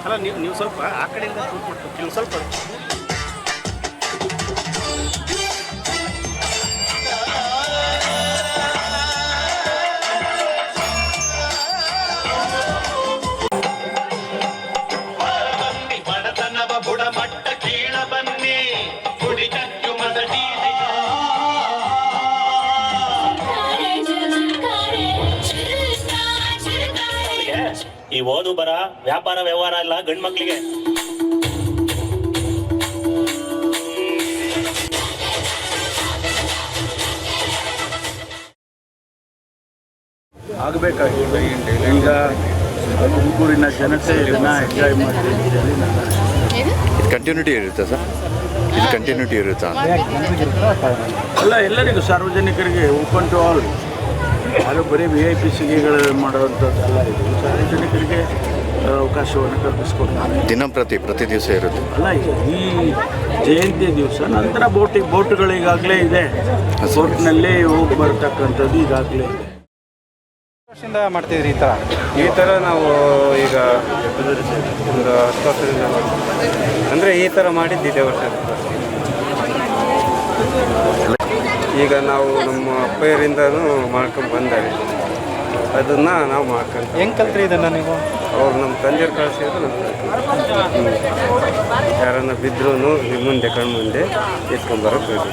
ಅಲ್ಲ ನೀವು ಸ್ವಲ್ಪ ಆ ಕಡೆಯಿಂದ ಕೂತ್ಬಿಟ್ಟು ನೀವು ಸ್ವಲ್ಪ ಈ ಓದು ಬರ ವ್ಯಾಪಾರ ವ್ಯವಹಾರ ಎಲ್ಲ ಗಂಡು ಮಕ್ಕಳಿಗೆ. ಆಗಬೇಕಾಗಿದೆ. ಈಗ ತುಮಕೂರಿನ ಜನತೆ ಇದನ್ನು ಎಂಜಾಯ್ ಮಾಡ್ತೀನಿ. ಇದು ಕಂಟಿನ್ಯೂಟಿ ಇರುತ್ತೆ ಸರ್, ಇದು ಕಂಟಿನ್ಯೂಟಿ ಇರುತ್ತಾ? ಅಲ್ಲ, ಎಲ್ಲರಿಗೂ ಸಾರ್ವಜನಿಕರಿಗೆ ಓಪನ್ ಟು ಆಲ್. ಅದು ಬರೀ VIP ಸಿಗೆಗಳು ಮಾಡುವಂಥದ್ದಲ್ಲ, ಇದು ಸಾರ್ವಜನಿಕರಿಗೆ ಅವಕಾಶವನ್ನು ಕಲ್ಪಿಸ್ಕೊಡ್ತಾರೆ. ಪ್ರತಿ ದಿವಸ ಇರುತ್ತೆ. ಅಲ್ಲ, ಈ ಜಯಂತಿ ದಿವಸ ನಂತರ ಬೋಟ್ಗಳು ಈಗಾಗಲೇ ಇದೆ. ಬೋಟ್ನಲ್ಲಿ ಹೋಗಿ ಬರ್ತಕ್ಕಂಥದ್ದು ಈಗಾಗಲೇ ಇದೆ. ವರ್ಷದಿಂದ ಮಾಡ್ತಿದ್ರಿ ಈ ಥರ ನಾವು ಈಗ ಒಂದು 10 ವರ್ಷದಿಂದ ಅಂದರೆ ಈ ಥರ ಮಾಡಿದ್ದಿದೆ ವರ್ಷ. ಈಗ ನಾವು ನಮ್ಮ ಅಪ್ಪಯ್ಯರಿಂದನೂ ಮಾಡ್ಕೊಂಡು ಬಂದಾರೆ, ಅದನ್ನು ನಾವು ಮಾಡ್ಕೊಂಡು. ಹೆಂಗೆ ಕಲ್ತ್ರಿ ಇದನ್ನು ನೀವು? ಅವ್ರು ನಮ್ಮ ತಂದೆಯವ್ರು ಕಳಿಸಿದ್ರು. ನಮ್ಮ ಯಾರನ್ನ ಬಿದ್ದರೂ ಮುಂದೆ ಕಣ್ಮುಂದೆ ಎತ್ಕೊಂಡ್ಬರೋಕೆ ಹೋಗಿ.